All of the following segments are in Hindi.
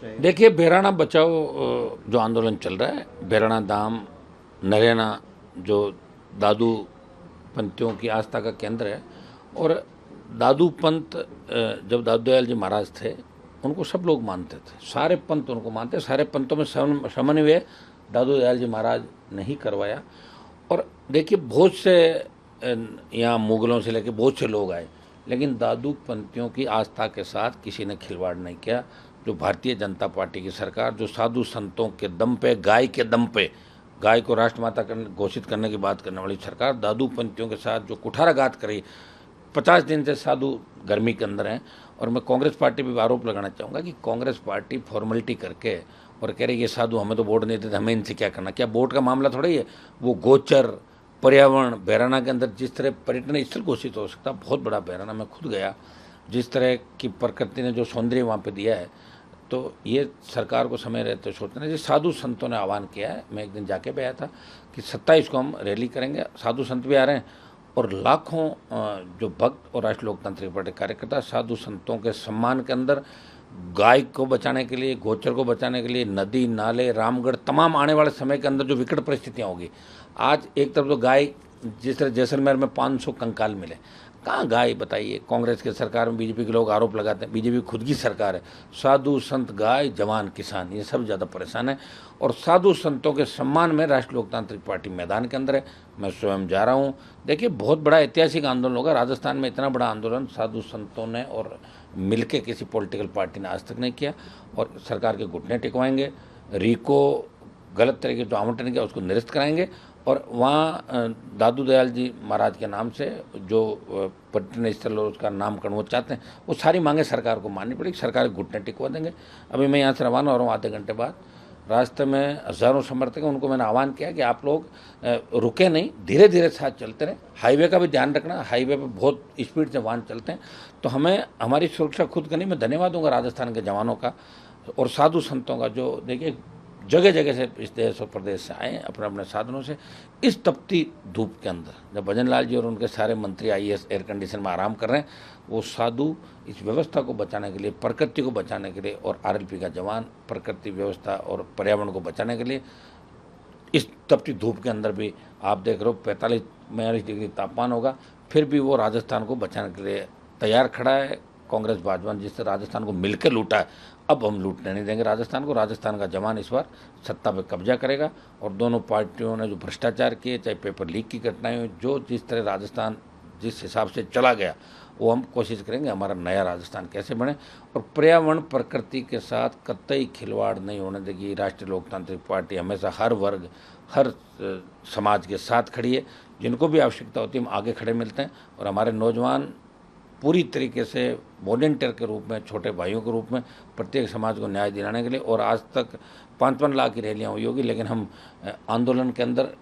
देखिए, बेराना बचाओ जो आंदोलन चल रहा है, बेराना दाम नरैना जो दादू पंथियों की आस्था का केंद्र है। और दादू पंथ जब दादू दयाल जी महाराज थे उनको सब लोग मानते थे, सारे पंथ उनको मानते, सारे पंथों में समन्वय दादू दयाल जी महाराज ने ही करवाया। और देखिए, बहुत से यहाँ मुगलों से लेकर बहुत से लोग आए, लेकिन दादू पंथियों की आस्था के साथ किसी ने खिलवाड़ नहीं किया। जो भारतीय जनता पार्टी की सरकार, जो साधु संतों के दम पे, गाय के दम पे, गाय को राष्ट्रमाता घोषित करने की बात करने वाली सरकार दादू पंथियों के साथ जो कुठाराघात करी, 50 दिन से साधु गर्मी के अंदर हैं। और मैं कांग्रेस पार्टी पर भी आरोप लगाना चाहूँगा कि कांग्रेस पार्टी फॉर्मेलिटी करके और कह रही ये साधु हमें तो वोट नहीं देते, हमें इनसे क्या करना। क्या वोट का मामला थोड़ा ही है, वो गोचर पर्यावरण बेराना के अंदर जिस तरह पर्यटन स्थल घोषित हो सकता, बहुत बड़ा बेराना, मैं खुद गया, जिस तरह की प्रकृति ने जो सौंदर्य वहाँ पे दिया है, तो ये सरकार को समय रहते सोचना है। साधु संतों ने आह्वान किया है, मैं एक दिन जाके भी आया था कि 27 को हम रैली करेंगे, साधु संत भी आ रहे हैं और लाखों जो भक्त और राष्ट्रीय लोकतांत्रिक पार्टी कार्यकर्ता साधु संतों के सम्मान के अंदर गाय को बचाने के लिए, गोचर को बचाने के लिए, नदी नाले रामगढ़ तमाम आने वाले समय के अंदर जो विकट परिस्थितियाँ होगी। आज एक तरफ तो गाय, जिस तरह जैसलमेर में 500 कंकाल मिले, कहाँ गाय बताइए। कांग्रेस की सरकार में बीजेपी के लोग आरोप लगाते हैं, बीजेपी खुद की सरकार है, साधु संत गाय जवान किसान ये सब ज़्यादा परेशान है। और साधु संतों के सम्मान में राष्ट्रीय लोकतांत्रिक पार्टी मैदान के अंदर है, मैं स्वयं जा रहा हूँ। देखिए, बहुत बड़ा ऐतिहासिक आंदोलन होगा राजस्थान में, इतना बड़ा आंदोलन साधु संतों ने और मिलके किसी पॉलिटिकल पार्टी ने आज तक नहीं किया। और सरकार के घुटने टिकवाएंगे, रीको गलत तरीके जो आवंटन किया उसको निरस्त कराएंगे। और वहाँ दादू दयाल जी महाराज के नाम से जो पर्यटन स्थल और उसका नामकरण वो चाहते हैं, वो सारी मांगे सरकार को माननी पड़ेगी, सरकार के घुटने टिकवा देंगे। अभी मैं यहाँ से रवाना हो रहा हूँ, आधे घंटे बाद रास्ते में हज़ारों समर्थक हैं, उनको मैंने आह्वान किया कि आप लोग रुके नहीं, धीरे धीरे साथ चलते रहें। हाईवे का भी ध्यान रखना, हाईवे पे बहुत स्पीड से वाहन चलते हैं, तो हमें हमारी सुरक्षा खुद करनी। मैं धन्यवाद दूंगा राजस्थान के जवानों का और साधु संतों का, जो देखिए जगह जगह से इस देश और प्रदेश से आए अपने अपने साधनों से, इस तपती धूप के अंदर जब भजन लाल जी और उनके सारे मंत्री आईएएस एयर कंडीशन में आराम कर रहे हैं, वो साधु इस व्यवस्था को बचाने के लिए, प्रकृति को बचाने के लिए, और आरएलपी का जवान प्रकृति व्यवस्था और पर्यावरण को बचाने के लिए इस तपती धूप के अंदर भी, आप देख रहे हो 45-42 डिग्री तापमान होगा, फिर भी वो राजस्थान को बचाने के लिए तैयार खड़ा है। कांग्रेस भाजपा जिससे राजस्थान को मिलकर लूटा है, अब हम लूटने नहीं देंगे राजस्थान को। राजस्थान का जवान इस बार सत्ता पर कब्जा करेगा। और दोनों पार्टियों ने जो भ्रष्टाचार किए, चाहे पेपर लीक की घटनाएं हुई, जो जिस तरह राजस्थान जिस हिसाब से चला गया, वो हम कोशिश करेंगे हमारा नया राजस्थान कैसे बने। और पर्यावरण प्रकृति के साथ कतई खिलवाड़ नहीं होने देगी राष्ट्रीय लोकतांत्रिक पार्टी। हमेशा हर वर्ग, हर समाज के साथ खड़ी है, जिनको भी आवश्यकता होती है हम आगे खड़े मिलते हैं। और हमारे नौजवान पूरी तरीके से वॉलंटियर के रूप में, छोटे भाइयों के रूप में प्रत्येक समाज को न्याय दिलाने के लिए। और आज तक 5-5 लाख की रैलियाँ हुई होगी, लेकिन हम आंदोलन के अंदर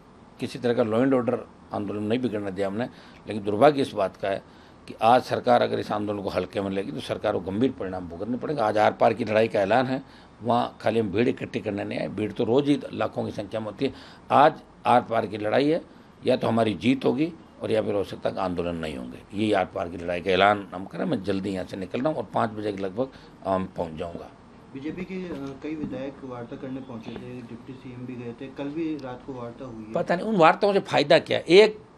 किसी तरह का लॉ एंड ऑर्डर आंदोलन नहीं बिगड़ने दिया हमने। लेकिन दुर्भाग्य इस बात का है कि आज सरकार अगर इस आंदोलन को हल्के में लेगी तो सरकार को गंभीर परिणाम भुगतने पड़ेगा। आज आर पार की लड़ाई का ऐलान है, वहाँ खाली हम भीड़ इकट्ठी करने नहीं आए, भीड़ तो रोज़ ही लाखों की संख्या में होती है। आज आर पार की लड़ाई है, या तो हमारी जीत होगी और या फिर हो सकता है कि आंदोलन नहीं होंगे। यही आर पार की लड़ाई का ऐलान हम करें। मैं जल्दी यहाँ से निकल रहा हूँ और 5 बजे के लगभग पहुँच जाऊँगा। बीजेपी के कई विधायक वार्ता करने पहुंचे थे, डिप्टी सीएम भी गए थे, कल भी रात को वार्ता हुई है। पता नहीं उन वार्ताओं से फ़ायदा क्या है।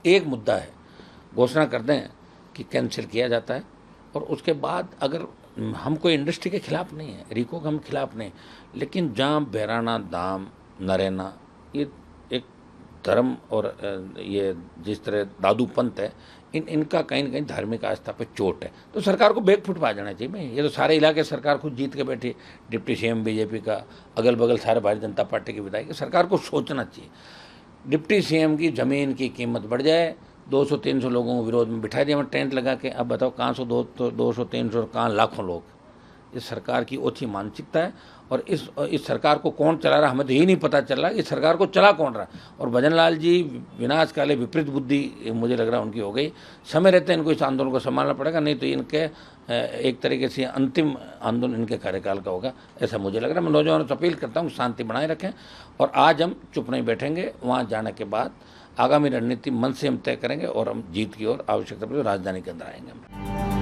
एक मुद्दा है, घोषणा कर दें कि कैंसिल किया जाता है, और उसके बाद अगर हम कोई इंडस्ट्री के खिलाफ नहीं है, रीको के हम खिलाफ नहीं, लेकिन जहाँ बेराना दाम नरैना ये एक धर्म और ये जिस तरह दादू पंथ है, इनका कहीं ना कहीं धार्मिक आस्था पे चोट है, तो सरकार को बैक फुट पा जाना चाहिए। भाई ये तो सारे इलाके सरकार खुद जीत के बैठी, डिप्टी सीएम बीजेपी का, अगल बगल सारे भारतीय जनता पार्टी के विधायक, सरकार को सोचना चाहिए। डिप्टी सीएम की ज़मीन की कीमत बढ़ जाए, 200-300 लोगों को विरोध में बिठा दिया, मैं टेंट लगा के, अब बताओ कहाँ से 200-300 और कहाँ लाखों लोग। ये सरकार की ओछी मानसिकता है। और इस सरकार को कौन चला रहा, हमें तो यही नहीं पता चल रहा कि इस सरकार को चला कौन रहा। और भजन लाल जी विनाश काले विपरीत बुद्धि मुझे लग रहा है उनकी हो गई। समय रहते इनको इस आंदोलन को संभालना पड़ेगा, नहीं तो इनके एक तरीके से अंतिम आंदोलन इनके कार्यकाल का होगा, ऐसा मुझे लग रहा है। मैं नौजवानों से अपील करता हूँ शांति बनाए रखें, और आज हम चुप नहीं बैठेंगे। वहाँ जाने के बाद आगामी रणनीति मन से हम तय करेंगे और हम जीत की ओर आवश्यकता पड़े राजधानी के अंदर आएंगे हम।